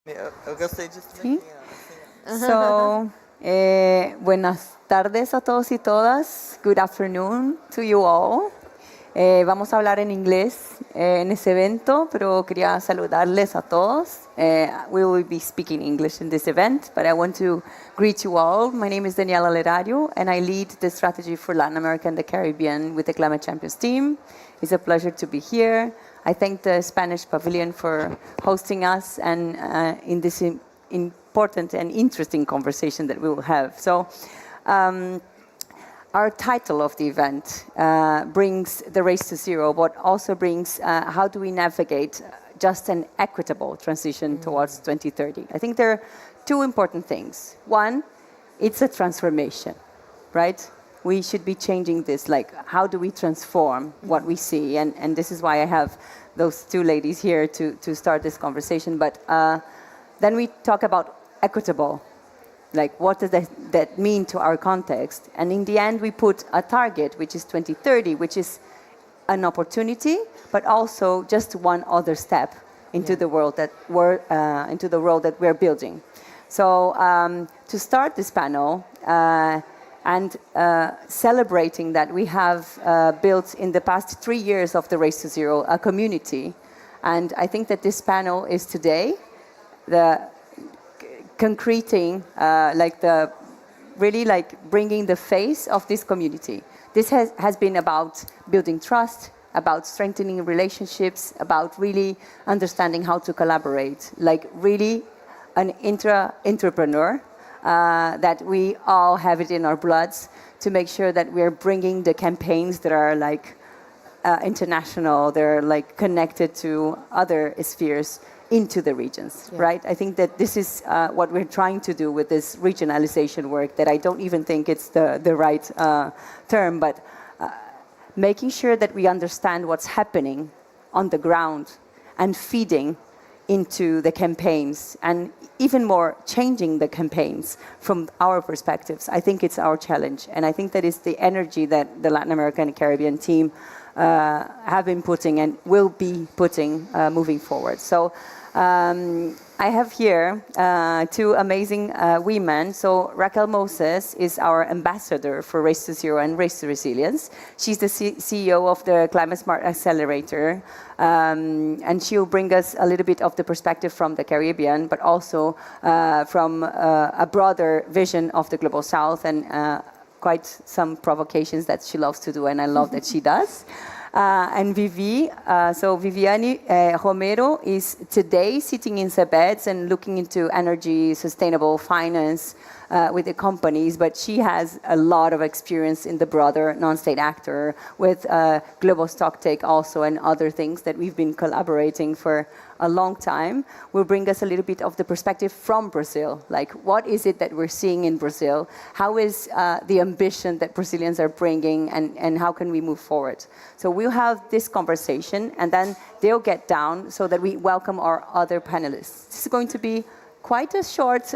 Eu gostei disso. Sí. So, buenas tardes a todos y todas. Good afternoon to you all. Vamos a hablar en inglés en ese evento, pero quería saludarles a todos. We will be speaking English in this event, but I want to greet you all. My name is Daniela Lerario, and I lead the strategy for Latin America and the Caribbean with the Climate Champions team. It's a pleasure to be here. I thank the Spanish Pavilion for hosting us and in this important and interesting conversation that we will have. So, our title of the event brings the race to zero, but also brings how do we navigate just an equitable transition towards 2030. I think there are two important things. One, it's a transformation, right? We should be changing this, like how do we transform what we see? And this is why I have those two ladies here to start this conversation. But then we talk about equitable, like what does that mean to our context? And in the end, we put a target, which is 2030, which is an opportunity, but also just one other step into the world that we're building. So to start this panel, and celebrating that we have built in the past 3 years of the Race to Zero a community. And I think that this panel is today the concreting, bringing the face of this community. This has been about building trust, about strengthening relationships, about really understanding how to collaborate, like really an entrepreneur. That we all have it in our bloods to make sure that we're bringing the campaigns that are like international, they're like connected to other spheres into the regions, right? I think that this is what we're trying to do with this regionalization work that I don't even think it's the right term, but making sure that we understand what's happening on the ground and feeding into the campaigns and even more changing the campaigns from our perspectives. I think it's our challenge. And I think that is the energy that the Latin American and Caribbean team have been putting and will be putting moving forward. So I have here two amazing women. So Raquel Moses is our ambassador for Race to Zero and Race to Resilience. She's the CEO of the Climate Smart Accelerator. And she'll bring us a little bit of the perspective from the Caribbean, but also from a broader vision of the Global South and quite some provocations that she loves to do, and I love that she does. And Viviane Romero is today sitting in CEBEDS and looking into energy, sustainable finance with the companies, but she has a lot of experience in the broader non-state actor with Global Stocktake also and other things that we've been collaborating for a long time. Will bring us a little bit of the perspective from Brazil, like what is it that we're seeing in Brazil? How is the ambition that Brazilians are bringing and how can we move forward? So we'll have this conversation and then they'll get down so that we welcome our other panelists. This is going to be quite a short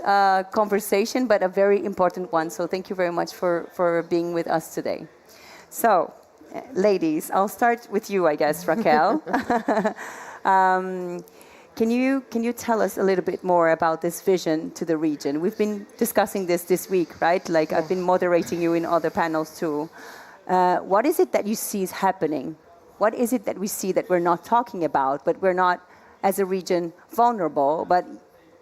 conversation, but a very important one. So thank you very much for being with us today. So, ladies, I'll start with you, I guess, Raquel. Can you tell us a little bit more about this vision to the region? We've been discussing this week, right? Like I've been moderating you in other panels too. What is it that you see is happening? What is it that we see that we're not talking about, but we're not, as a region, vulnerable, but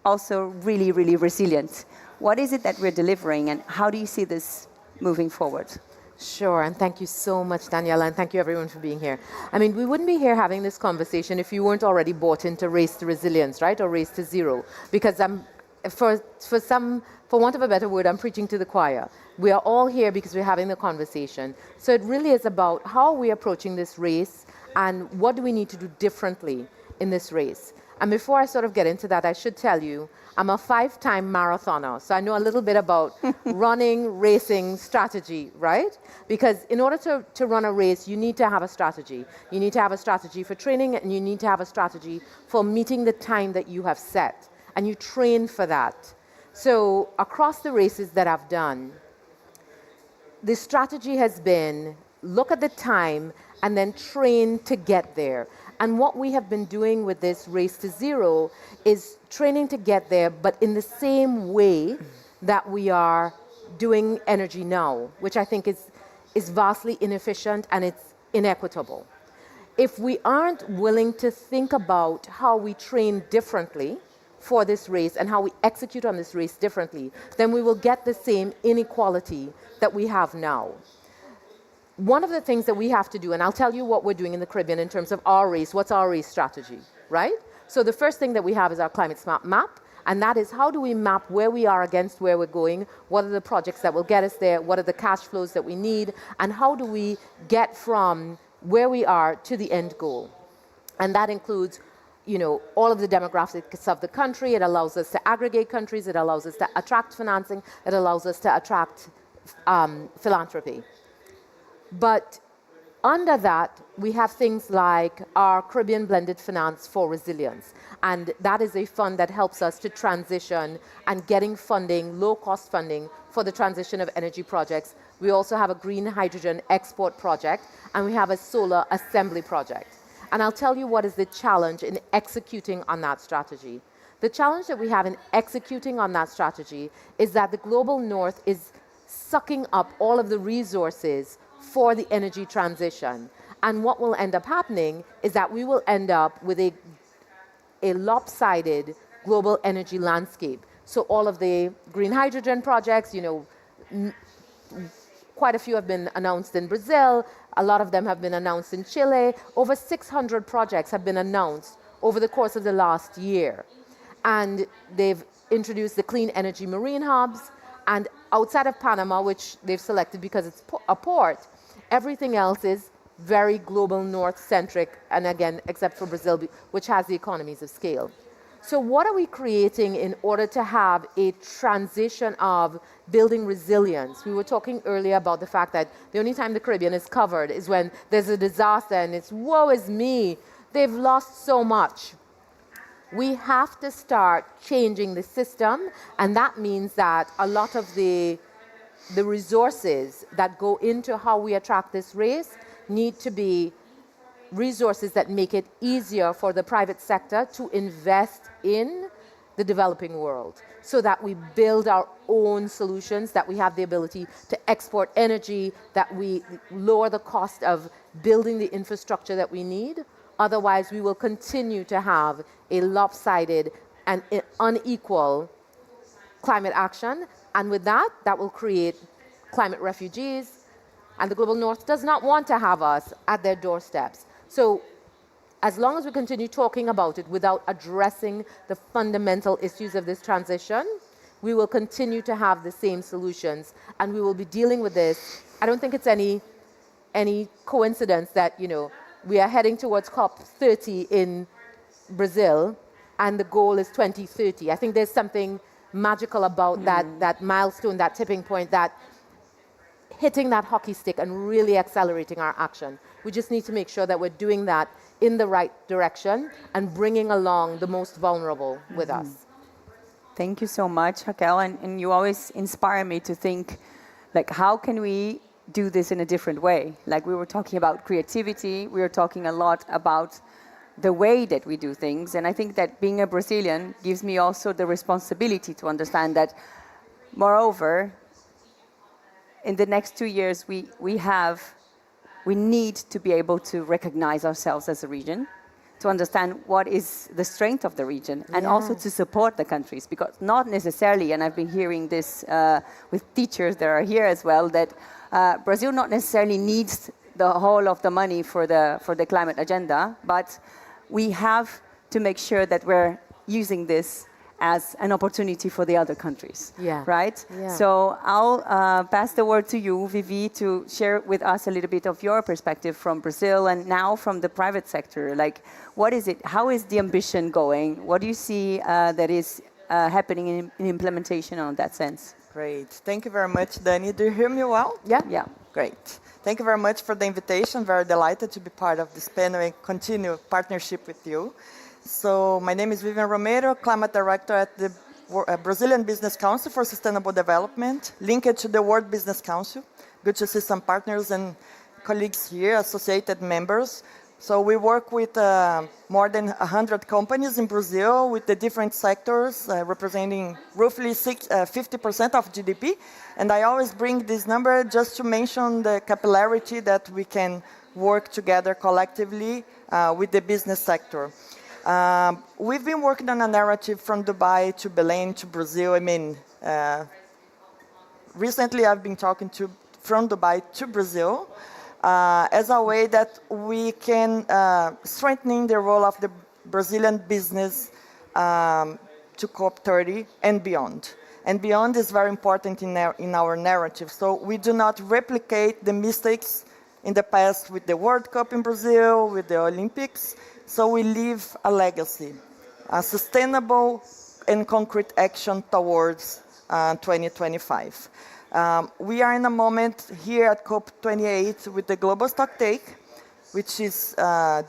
also really, really resilient? What is it that we're delivering, and how do you see this moving forward? Sure, and thank you so much, Daniela, and thank you everyone for being here. I mean, we wouldn't be here having this conversation if you weren't already bought into Race to Resilience, right, or Race to Zero, because for want of a better word, I'm preaching to the choir. We are all here because we're having the conversation. So it really is about how are we approaching this race and what do we need to do differently in this race. And before I sort of get into that, I should tell you, I'm a 5-time marathoner, so I know a little bit about running, racing, strategy, right? Because in order to run a race, you need to have a strategy. You need to have a strategy for training, and you need to have a strategy for meeting the time that you have set. And you train for that. So across the races that I've done, the strategy has been look at the time and then train to get there. And what we have been doing with this Race to Zero is training to get there, but in the same way that we are doing energy now, which I think is vastly inefficient and it's inequitable. If we aren't willing to think about how we train differently for this race and how we execute on this race differently, then we will get the same inequality that we have now. One of the things that we have to do, and I'll tell you what we're doing in the Caribbean in terms of our race, what's our race strategy, right? So the first thing that we have is our climate smart map, and that is how do we map where we are against where we're going, what are the projects that will get us there, what are the cash flows that we need, and how do we get from where we are to the end goal. And that includes, you know, all of the demographics of the country. It allows us to aggregate countries. It allows us to attract financing. It allows us to attract philanthropy. But under that, we have things like our Caribbean Blended Finance for Resilience. And that is a fund that helps us to transition and getting funding, low-cost funding, for the transition of energy projects. We also have a green hydrogen export project, and we have a solar assembly project. And I'll tell you what is the challenge in executing on that strategy. The challenge that we have in executing on that strategy is that the global north is sucking up all of the resources for the energy transition. And what will end up happening is that we will end up with a lopsided global energy landscape. So all of the green hydrogen projects, you know, quite a few have been announced in Brazil. A lot of them have been announced in Chile. Over 600 projects have been announced over the course of the last year. And they've introduced the clean energy marine hubs. And outside of Panama, which they've selected because it's a port, everything else is very global north-centric, and again, except for Brazil, which has the economies of scale. So what are we creating in order to have a transition of building resilience? We were talking earlier about the fact that the only time the Caribbean is covered is when there's a disaster and it's, woe is me, they've lost so much. We have to start changing the system, and that means that a lot of the resources that go into how we attract this race need to be resources that make it easier for the private sector to invest in the developing world, so that we build our own solutions, that we have the ability to export energy, that we lower the cost of building the infrastructure that we need. Otherwise, we will continue to have a lopsided and unequal climate action. And with that, that will create climate refugees. And the global north does not want to have us at their doorsteps. So as long as we continue talking about it without addressing the fundamental issues of this transition, we will continue to have the same solutions, and we will be dealing with this. I don't think it's any coincidence that, you know, we are heading towards COP30 in Brazil, and the goal is 2030. I think there's something magical about that milestone, that tipping point, that hitting that hockey stick and really accelerating our action. We just need to make sure that we're doing that in the right direction and bringing along the most vulnerable with us. Thank you so much, Raquel. And you always inspire me to think, like, how can we do this in a different way? Like, we were talking about creativity. We were talking a lot about the way that we do things. And I think that being a Brazilian gives me also the responsibility to understand that, moreover, in the next 2 years, we need to be able to recognize ourselves as a region, to understand what is the strength of the region, and also to support the countries, because not necessarily, and I've been hearing this with teachers that are here as well, that Brazil not necessarily needs the whole of the money for the climate agenda, but we have to make sure that we're using this as an opportunity for the other countries, right? Yeah. So I'll pass the word to you, Vivi, to share with us a little bit of your perspective from Brazil and now from the private sector. Like, what is it? How is the ambition going? What do you see that is happening in implementation on that sense? Great. Thank you very much, Dani. Do you hear me well? Yeah. Yeah. Great. Thank you very much for the invitation. Very delighted to be part of this panel and continue partnership with you. So my name is Vivian Romero, Climate Director at the Brazilian Business Council for Sustainable Development, linked to the World Business Council. Good to see some partners and colleagues here, associated members. So we work with more than 100 companies in Brazil with the different sectors representing roughly 50% of GDP. And I always bring this number just to mention the capillarity that we can work together collectively with the business sector. We've been working on a narrative from Dubai to Belém to Brazil. I mean, recently I've been talking from Dubai to Brazil as a way that we can strengthen the role of the Brazilian business to COP30 and beyond. And beyond is very important in our narrative. So we do not replicate the mistakes in the past with the World Cup in Brazil, with the Olympics. So we leave a legacy, a sustainable and concrete action towards 2025. We are in a moment here at COP28 with the global stocktake, which is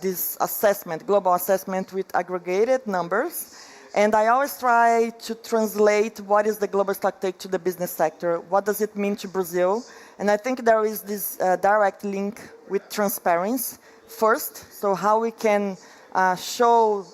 this assessment, global assessment with aggregated numbers. And I always try to translate what is the global stocktake to the business sector. What does it mean to Brazil? And I think there is this direct link with transparency first. So how we can show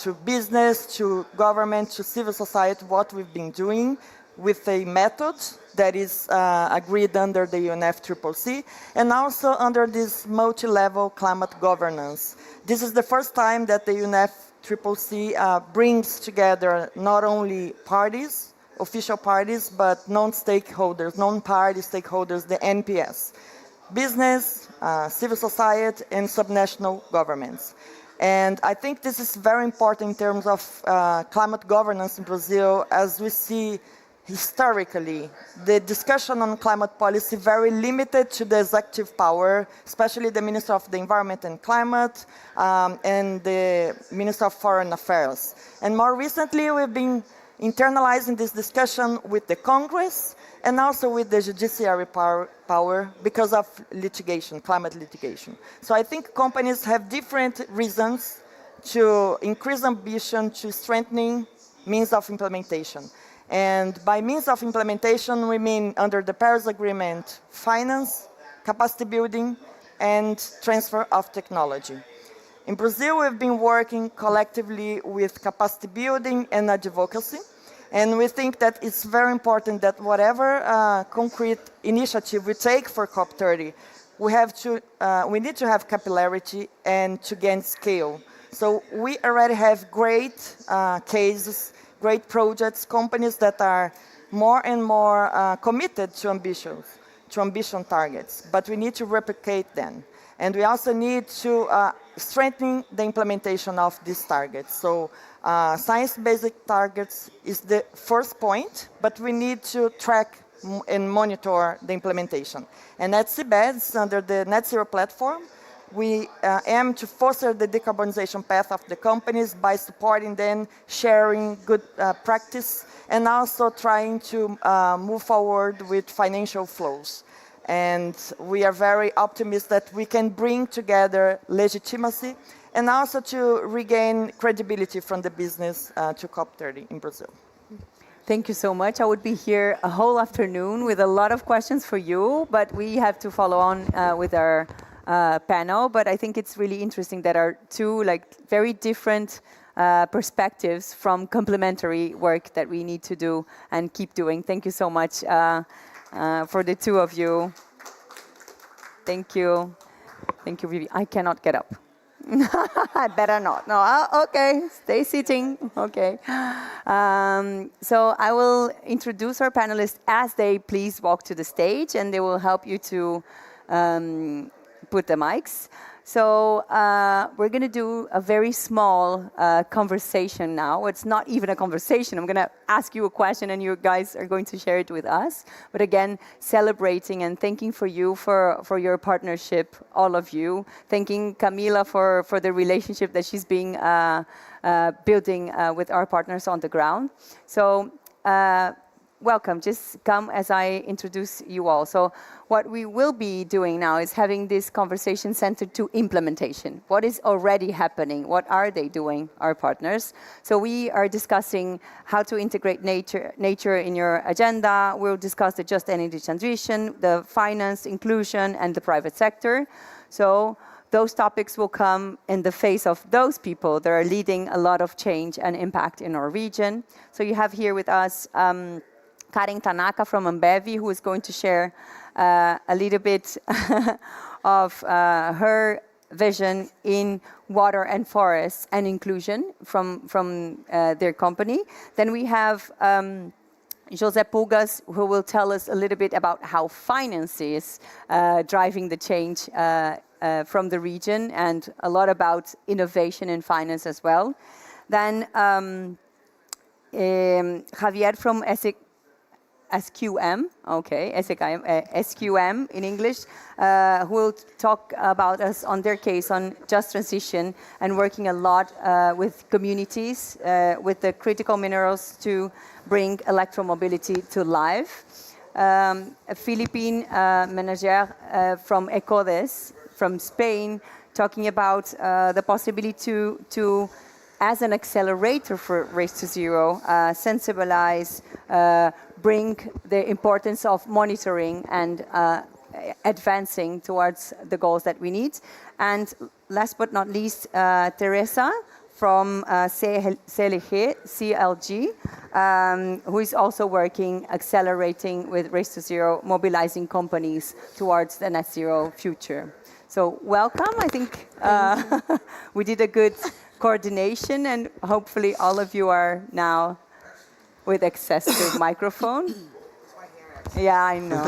to business, to government, to civil society what we've been doing with a method that is agreed under the UNFCCC and also under this multi-level climate governance. This is the first time that the UNFCCC brings together not only parties, official parties, but non-stakeholders, non-party stakeholders, the NPS, business, civil society, and subnational governments. And I think this is very important in terms of climate governance in Brazil, as we see historically the discussion on climate policy very limited to the executive power, especially the Minister of the Environment and Climate and the Minister of Foreign Affairs. And more recently, we've been internalizing this discussion with the Congress and also with the judiciary power because of litigation, climate litigation. So I think companies have different reasons to increase ambition, to strengthening means of implementation. And by means of implementation, we mean under the Paris Agreement, finance, capacity building, and transfer of technology. In Brazil, we've been working collectively with capacity building and advocacy. And we think that it's very important that whatever concrete initiative we take for COP30, we need to have capillarity and to gain scale. So we already have great cases, great projects, companies that are more and more committed to ambition targets, but we need to replicate them. And we also need to strengthen the implementation of these targets. So science-based targets is the first point, but we need to track and monitor the implementation. And at CBEDS, under the Net Zero platform, we aim to foster the decarbonization path of the companies by supporting them, sharing good practice, and also trying to move forward with financial flows. And we are very optimistic that we can bring together legitimacy and also to regain credibility from the business to COP30 in Brazil. Thank you so much. I would be here a whole afternoon with a lot of questions for you, but we have to follow on with our panel. But I think it's really interesting that our two very different perspectives from complementary work that we need to do and keep doing. Thank you so much for the two of you. Thank you. Thank you, Vivi. I cannot get up. I better not. No, okay, stay sitting. Okay. So I will introduce our panelists as they please walk to the stage, and they will help you to put the mics. So we're going to do a very small conversation now. It's not even a conversation. I'm going to ask you a question, and you guys are going to share it with us. But again, celebrating and thanking for you for your partnership, all of you. Thanking Camila for the relationship that she's being building with our partners on the ground. So welcome. Just come as I introduce you all. So what we will be doing now is having this conversation centered to implementation. What is already happening? What are they doing, our partners? So we are discussing how to integrate nature in your agenda. We'll discuss the just energy transition, the finance, inclusion, and the private sector. So those topics will come in the face of those people that are leading a lot of change and impact in our region. So you have here with us Karen Tanaka from Ambev, who is going to share a little bit of her vision in water and forests and inclusion from their company. Then we have José Pulgas, who will tell us a little bit about how finance is driving the change from the region, and a lot about innovation in finance as well. Then Javier from SQM, okay, SQM in English, who will talk about us on their case on just transition and working a lot with communities, with the critical minerals to bring electromobility to life. A Philippine manager from Ecodes, from Spain, talking about the possibility to as an accelerator for Race to Zero, sensibilize, bring the importance of monitoring and advancing towards the goals that we need. And last but not least, Teresa from CLG, who is also working, accelerating with Race to Zero, mobilizing companies towards the net zero future. So welcome. I think we did a good coordination, and hopefully all of you are now with access to microphone. Yeah, I know.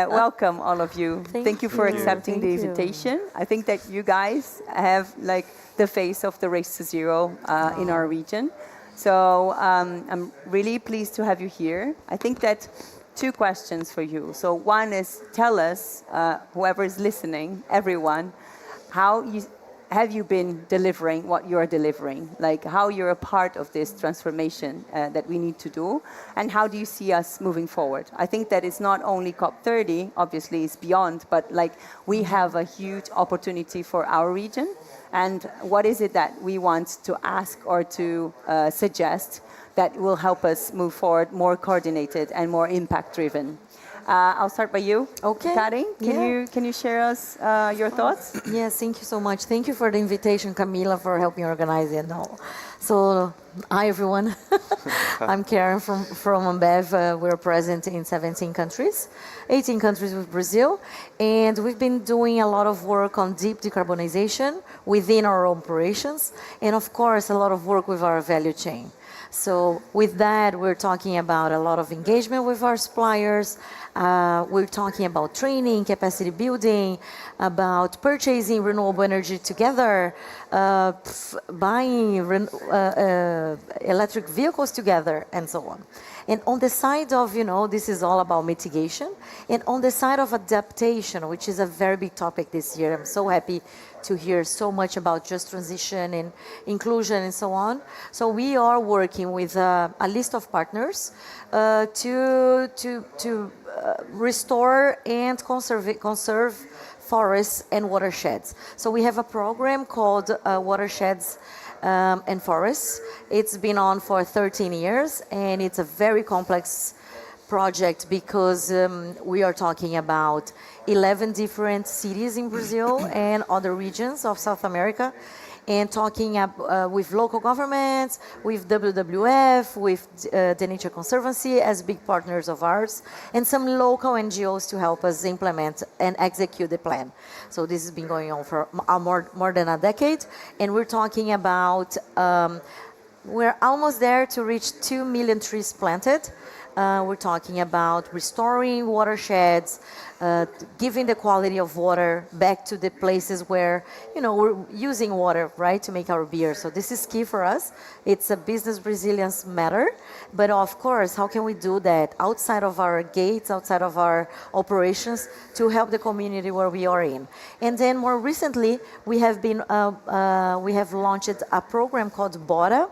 Welcome, all of you. Thank you for accepting the invitation. I think that you guys have like the face of the Race to Zero in our region. So I'm really pleased to have you here. I think that two questions for you. So one is, tell us, whoever is listening, everyone, how have you been delivering what you're delivering? Like how you're a part of this transformation that we need to do, and how do you see us moving forward? I think that it's not only COP30, obviously it's beyond, but like we have a huge opportunity for our region. And what is it that we want to ask or to suggest that will help us move forward more coordinated and more impact driven? I'll start by you. Okay. Karen, can you share us your thoughts? Yes, thank you so much. Thank you for the invitation, Camila, for helping organize it all. So, hi everyone. I'm Karen from Ambev. We're present in 17 countries, 18 countries with Brazil, and we've been doing a lot of work on deep decarbonization within our operations, and of course, a lot of work with our value chain. So with that, we're talking about a lot of engagement with our suppliers. We're talking about training, capacity building, about purchasing renewable energy together, buying electric vehicles together, and so on. And on the side of, this is all about mitigation. And on the side of adaptation, which is a very big topic this year, I'm so happy to hear so much about just transition and inclusion and so on. So we are working with a list of partners to restore and conserve forests and watersheds. So we have a program called Watersheds and Forests. It's been on for 13 years, and it's a very complex project because we are talking about 11 different cities in Brazil and other regions of South America, and talking with local governments, with WWF, with the Nature Conservancy as big partners of ours, and some local NGOs to help us implement and execute the plan. So this has been going on for more than a decade, and we're talking about, we're almost there to reach 2 million trees planted. We're talking about restoring watersheds, giving the quality of water back to the places where, we're using water, right, to make our beer. So this is key for us. It's a business resilience matter. But of course, how can we do that outside of our gates, outside of our operations, to help the community where we are in? And then more recently, we have launched a program called BORA,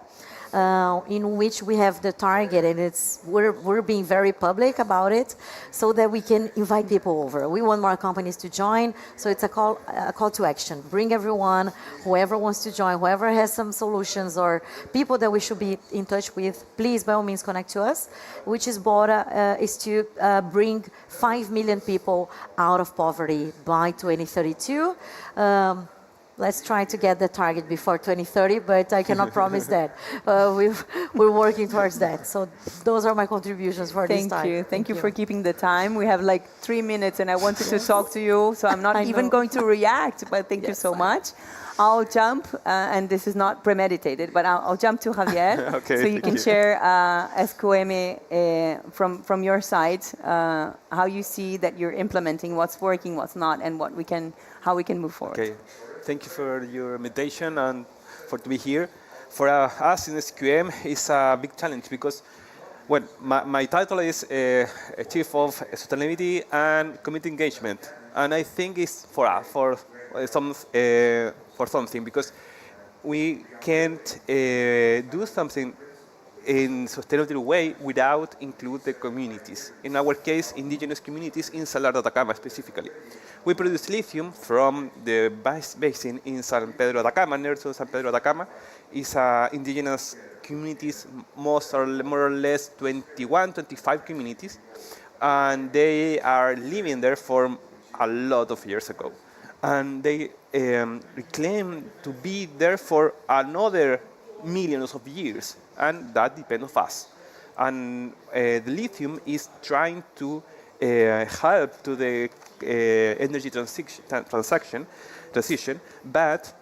in which we have the target, and we're being very public about it, so that we can invite people over. We want more companies to join, so it's a call to action. Bring everyone, whoever wants to join, whoever has some solutions or people that we should be in touch with, please by all means connect to us. Which is to bring 5 million people out of poverty by 2032. Let's try to get the target before 2030, but I cannot promise that. We're working towards that. So those are my contributions for this time. Thank you for keeping the time. We have like 3 minutes and I wanted to talk to you, so I'm not even going to react, but thank you so much. I'll jump, and this is not premeditated, but I'll jump to Javier, Okay, so you can share as QM from your side how you see that you're implementing, what's working, what's not, and how we can move forward. Okay, thank you for your invitation and for to be here. For us in SQM, it's a big challenge because my title is Chief of Sustainability and Community Engagement, and I think it's for something because we can't do something in sustainable way without include the communities. In our case, indigenous communities in Salar de Atacama specifically. We produce lithium from the basin in San Pedro de Atacama, near to San Pedro de Atacama. It's indigenous communities, more or less 21, 25 communities, and they are living there for a lot of years ago. And they reclaim to be there for another millions of years, and that depends on us. And the lithium is trying to help to the energy transition, but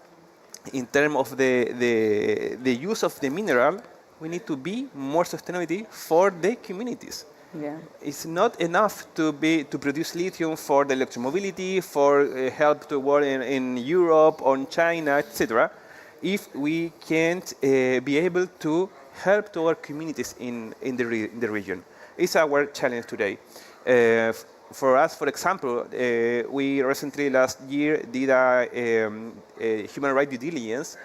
in terms of the use of the mineral, we need to be more sustainable for the communities. Yeah. It's not enough to produce lithium for the electromobility, for help to work in Europe, on China, etc. If we can't be able to help to our communities in the region. It's our challenge today. For us, for example, we recently last year did a human rights due diligence,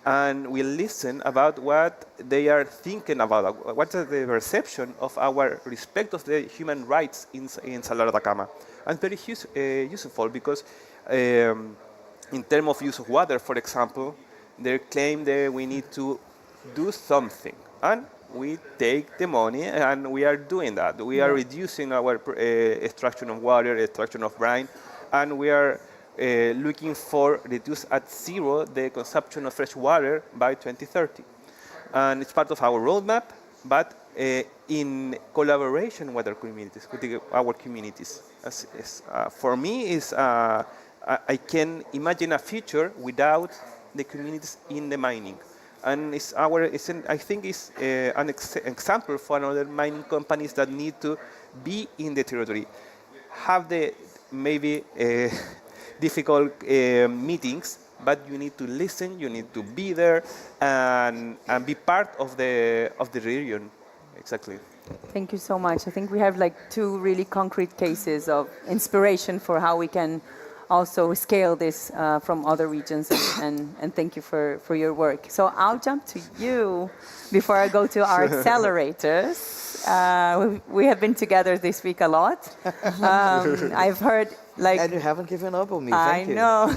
and we listen about what they are thinking about, what is the perception of our respect of the human rights in Salar de Atacama. And very useful because in terms of use of water, for example, they claim that we need to do something. And we take the money and we are doing that. We are reducing our extraction of water, extraction of brine, and we are looking for reduce at zero the consumption of fresh water by 2030. And it's part of our roadmap, but in collaboration with our communities, for me, I can imagine a future without the communities in the mining. And I think it's an example for other mining companies that need to be in the territory, have the maybe difficult meetings, but you need to listen, you need to be there, and be part of the region. Exactly. Thank you so much. I think we have like 2 really concrete cases of inspiration for how we can also scale this from other regions, and thank you for your work. So I'll jump to you before I go to our accelerators. We have been together this week a lot. I've heard and you haven't given up on me. Thank you. I know.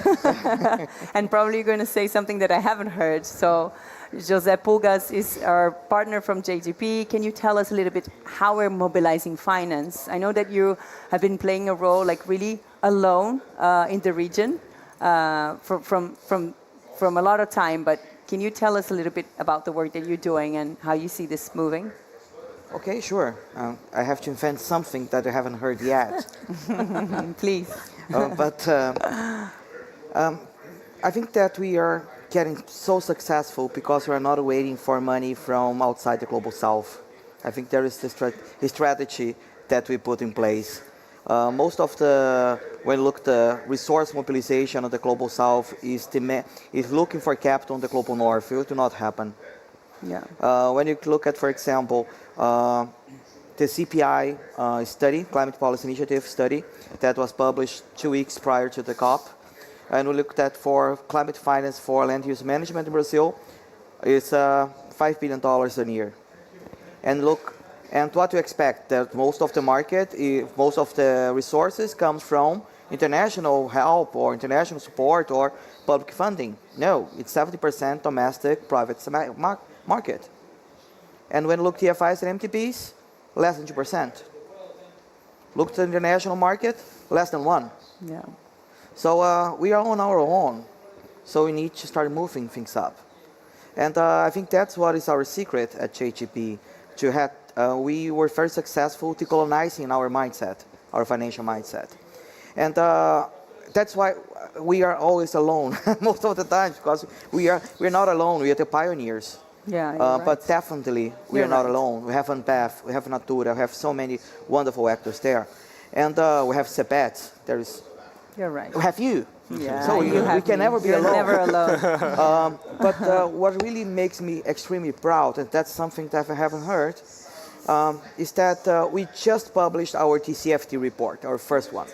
And probably you're going to say something that I haven't heard. So José Pulgas is our partner from JGP. Can you tell us a little bit how we're mobilizing finance? I know that you have been playing a role like really alone in the region from a lot of time, but can you tell us a little bit about the work that you're doing and how you see this moving? Okay, sure. I have to invent something that I haven't heard yet. Please. But I think that we are getting so successful because we are not waiting for money from outside the Global South. I think there is a strategy that we put in place. Most of when you look the resource mobilization of the Global South is looking for capital in the Global North. It will not happen. Yeah. When you look at, for example, the CPI study, Climate Policy Initiative study, that was published 2 weeks prior to the COP, and we looked at for climate finance for land use management in Brazil, it's $5 billion a year. And look, and what you expect, that most of the market, most of the resources comes from international help or international support or public funding. No, it's 70% domestic private market. And when you look TFIs and MTPs, less than 2%. Look to the international market, less than 1%. Yeah. So we are on our own. So we need to start moving things up. And I think that's what is our secret at JGP. We were very successful decolonizing our mindset, our financial mindset. And that's why we are always alone most of the time, because we're not alone. We are the pioneers. Yeah, But right. definitely we You're are not right. alone. We have Unpath, we have Natura, we have so many wonderful actors there. And we have Sebet, You're right. we have you. Yeah, So you we have can me. never be You're alone. never alone. But what really makes me extremely proud, and that's something that I haven't heard, is that we just published our TCFD report, our first one.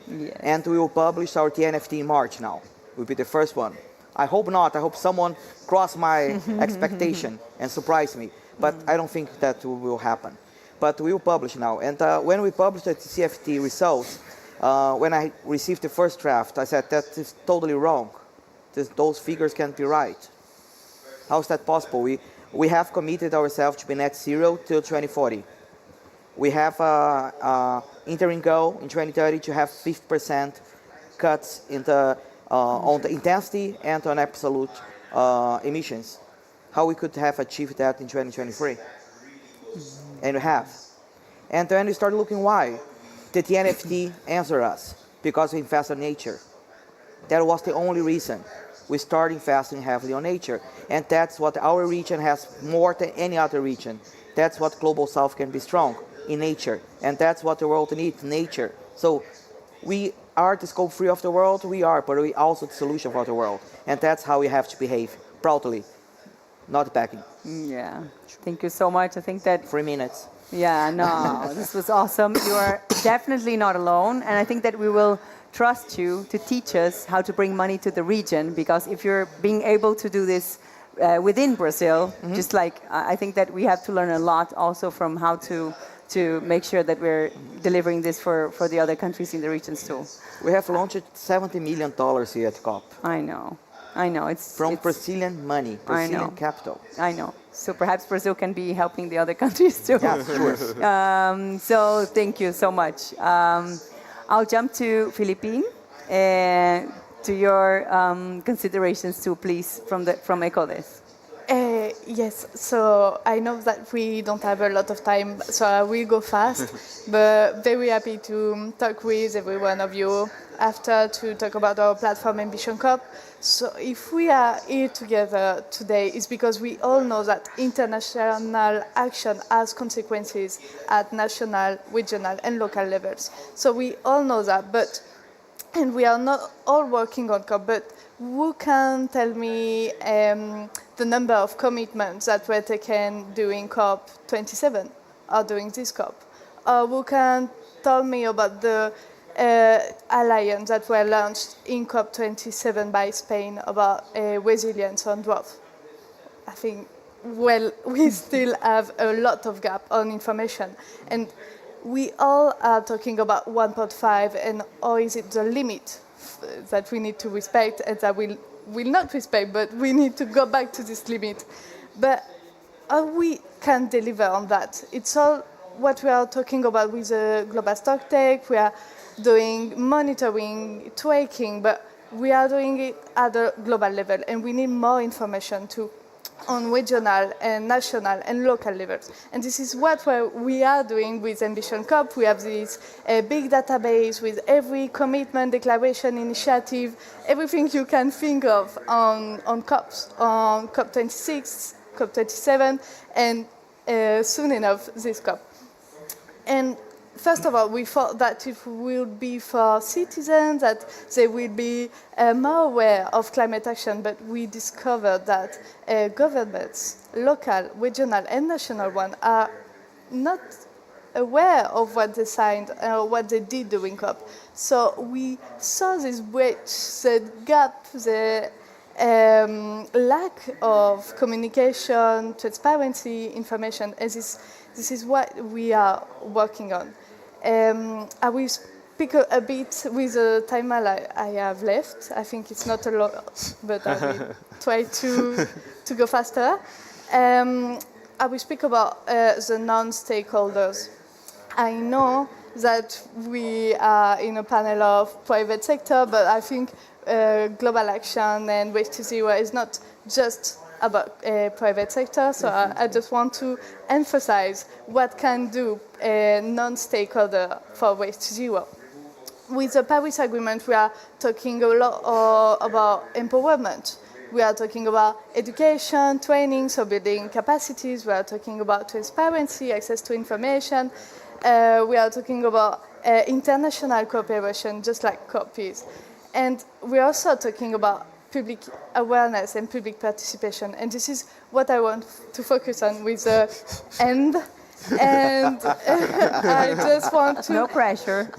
Yes. And we will publish our TNFT in March now. Will be the first one. I hope not. I hope someone cross my expectation and surprise me. But I don't think that will happen. But we will publish now. And when we publish the TCFT results, when I received the first draft, I said that is totally wrong. Those figures can't be right. How is that possible? We have committed ourselves to be net zero till 2040. We have interim goal in 2030 to have 50% cuts in on the intensity and on absolute emissions. How we could have achieved that in 2023? And we have. And then we started looking why. The TNFT answered us, because we invest in nature. That was the only reason. We started investing heavily on nature. And that's what our region has more than any other region. That's what Global South can be strong, in nature. And that's what the world needs, nature. So we are the scope 3 of the world, we are, but we also the solution for the world. And that's how we have to behave, proudly, not backing. Yeah. Thank you so much. I think that 3 minutes. Yeah, no, this was awesome. You are definitely not alone. And I think that we will trust you to teach us how to bring money to the region, because if you're being able to do this within Brazil, just like I think that we have to learn a lot also from how to make sure that we're delivering this for the other countries in the regions too. We have launched $70 million here at COP. I know. It's From it's, Brazilian money, Brazilian capital. I know. So perhaps Brazil can be helping the other countries too. Yeah, sure. So thank you so much. I'll jump to Philippine to your considerations too, please, from ECODES. Yes, so I know that we don't have a lot of time, so I will go fast, but very happy to talk with every one of you after to talk about our platform Ambition COP. So if we are here together today, it's because we all know that international action has consequences at national, regional and local levels. So we all know that, and we are not all working on COP, but who can tell me the number of commitments that were taken during COP27 or during this COP? Or who can tell me about the alliance that were launched in COP27 by Spain about resilience on drought? I think, well, we still have a lot of gap on information. And we all are talking about 1.5 and or is it the limit that we need to respect and that we will not respect, but we need to go back to this limit. But how we can deliver on that? It's all what we are talking about with the global stock take. We are doing monitoring, tracking, but we are doing it at a global level, and we need more information too on regional and national and local levels. And this is what we are doing with Ambition COP. We have this big database with every commitment, declaration, initiative, everything you can think of on COPs, on COP26, COP27, and soon enough, this COP. And first of all, we thought that it will be for citizens, that they will be more aware of climate action, but we discovered that governments, local, regional, and national ones, are not aware of what they signed or what they did during COP. So we saw this bridge, the gap, the lack of communication, transparency, information, and this is what we are working on. I will speak a bit with the time I have left. I think it's not a lot, but I will try to go faster. I will speak about the non-stakeholders. I know that we are in a panel of private sector, but I think global action and Waste to Zero is not just about private sector. So I just want to emphasize what can do a non-stakeholder for Waste to Zero. With the Paris Agreement, we are talking a lot about empowerment. We are talking about education, training, so building capacities. We are talking about transparency, access to information. We are talking about international cooperation, just like COP is. And we're also talking about public awareness and public participation. And this is what I want to focus on with the end. And I just want to... No pressure.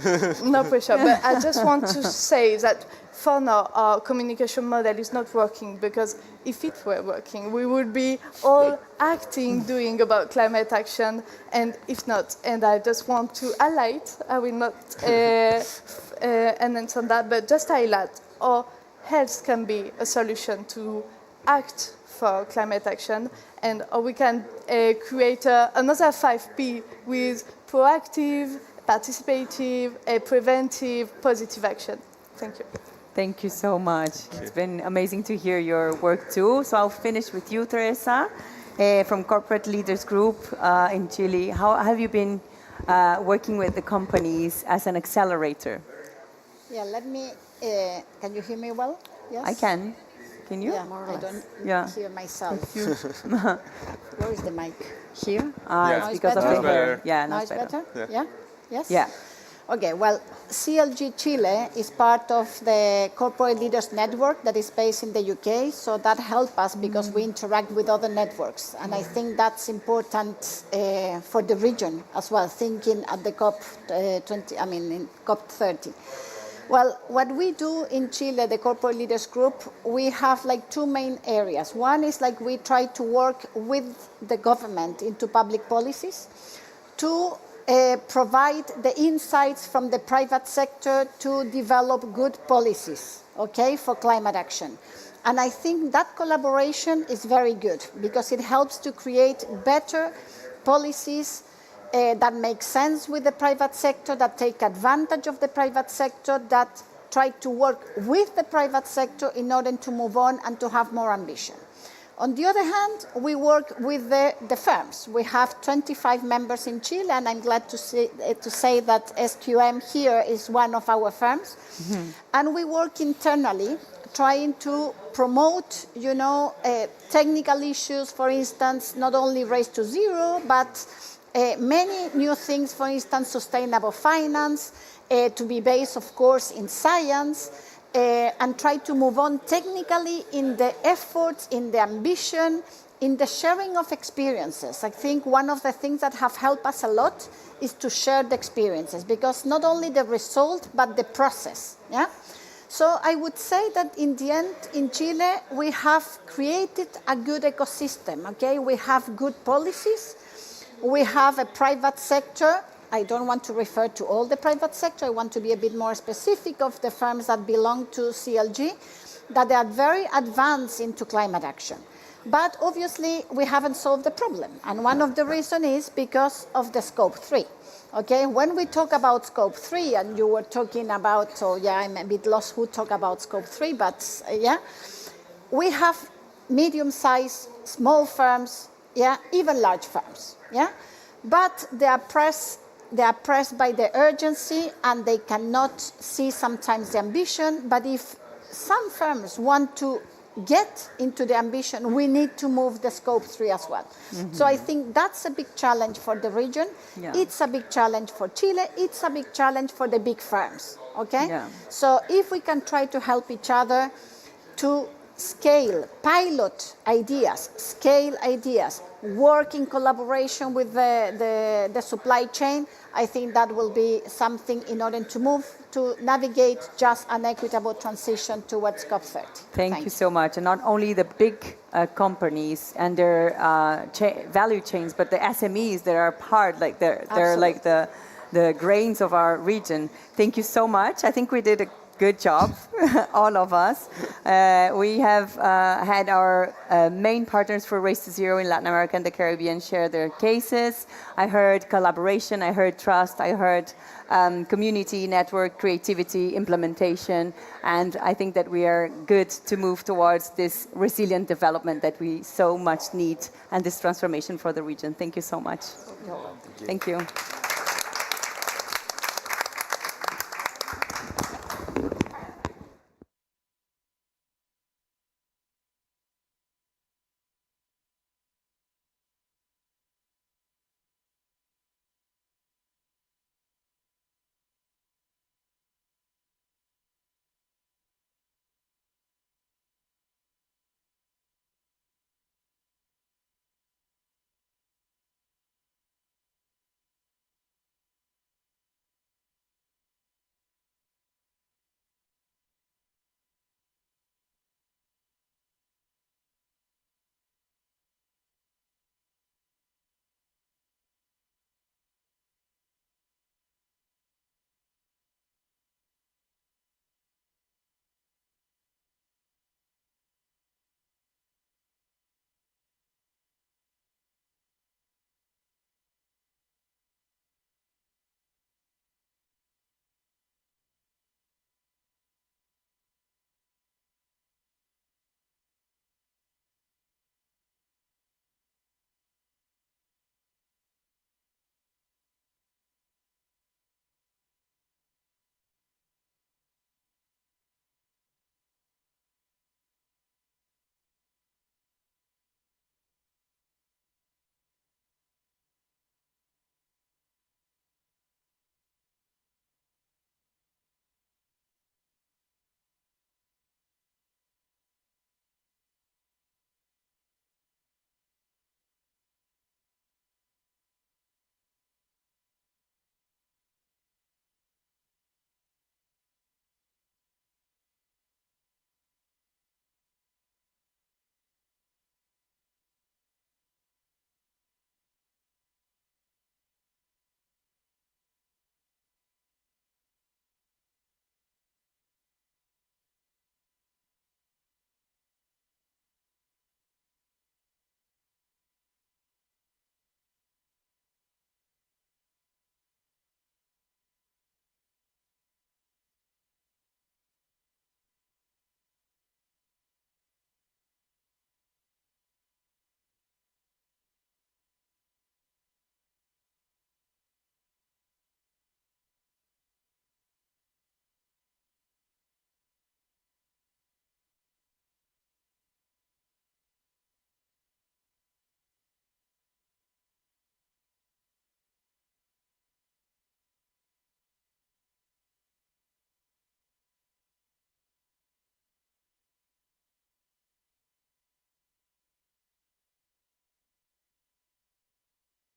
No pressure, but I just want to say that for now, our communication model is not working, because if it were working, we would be all acting, doing about climate action, and if not, and I just want to highlight, I will not enhance on that, but just highlight how health can be a solution to act for climate action, and how we can create another 5P with proactive, participative, preventive, positive action. Thank you. Thank you so much. It's been amazing to hear your work too. So I'll finish with you, Teresa, from Corporate Leaders Group in Chile. How have you been working with the companies as an accelerator? Yeah, let me, can you hear me well? Yes? I can. Can you? Yeah, I don't hear myself. Where is the mic? Here? It's because of the hair. Yeah, now it's better? Yeah? Yes? Yeah. Okay, well, CLG Chile is part of the Corporate Leaders Network that is based in the UK, so that helps us because we interact with other networks, and I think that's important for the region as well, thinking at the in COP30. Well, what we do in Chile, the Corporate Leaders Group, we have like two main areas. One is like we try to work with the government into public policies to provide the insights from the private sector to develop good policies, okay, for climate action. And I think that collaboration is very good because it helps to create better policies that make sense with the private sector, that take advantage of the private sector, that try to work with the private sector in order to move on and to have more ambition. On the other hand, we work with the firms. We have 25 members in Chile, and I'm glad to say that SQM here is one of our firms. Mm-hmm. And we work internally, trying to promote, technical issues, for instance, not only Race to Zero, but many new things, for instance, sustainable finance, to be based, of course, in science, and try to move on technically in the efforts, in the ambition, in the sharing of experiences. I think one of the things that have helped us a lot is to share the experiences, because not only the result, but the process. Yeah? So I would say that in the end, in Chile, we have created a good ecosystem. Okay? We have good policies. We have a private sector. I don't want to refer to all the private sector. I want to be a bit more specific of the firms that belong to CLG, that they are very advanced into climate action. But obviously, we haven't solved the problem. And one of the reasons is because of the Scope 3. Okay, when we talk about Scope 3, and you were talking about, so yeah, I'm a bit lost who talk about Scope 3, but yeah, we have medium-sized, small firms, yeah, even large firms, yeah, but they are pressed by the urgency, and they cannot see sometimes the ambition. But if some firms want to get into the ambition, we need to move the Scope 3 as well. Mm-hmm. So I think that's a big challenge for the region. Yeah. It's a big challenge for Chile. It's a big challenge for the big firms. Okay? Yeah. So if we can try to help each other to scale, pilot ideas, scale ideas, work in collaboration with the supply chain, I think that will be something in order to navigate just an equitable transition towards COP30. Thank you so much. And not only the big companies and their value chains, but the SMEs that are part, like they're like the grains of our region. Thank you so much. I think we did a good job, all of us. We have had our main partners for Race to Zero in Latin America and the Caribbean share their cases. I heard collaboration, I heard trust, I heard community, network, creativity, implementation, and I think that we are good to move towards this resilient development that we so much need and this transformation for the region. Thank you so much. Thank you.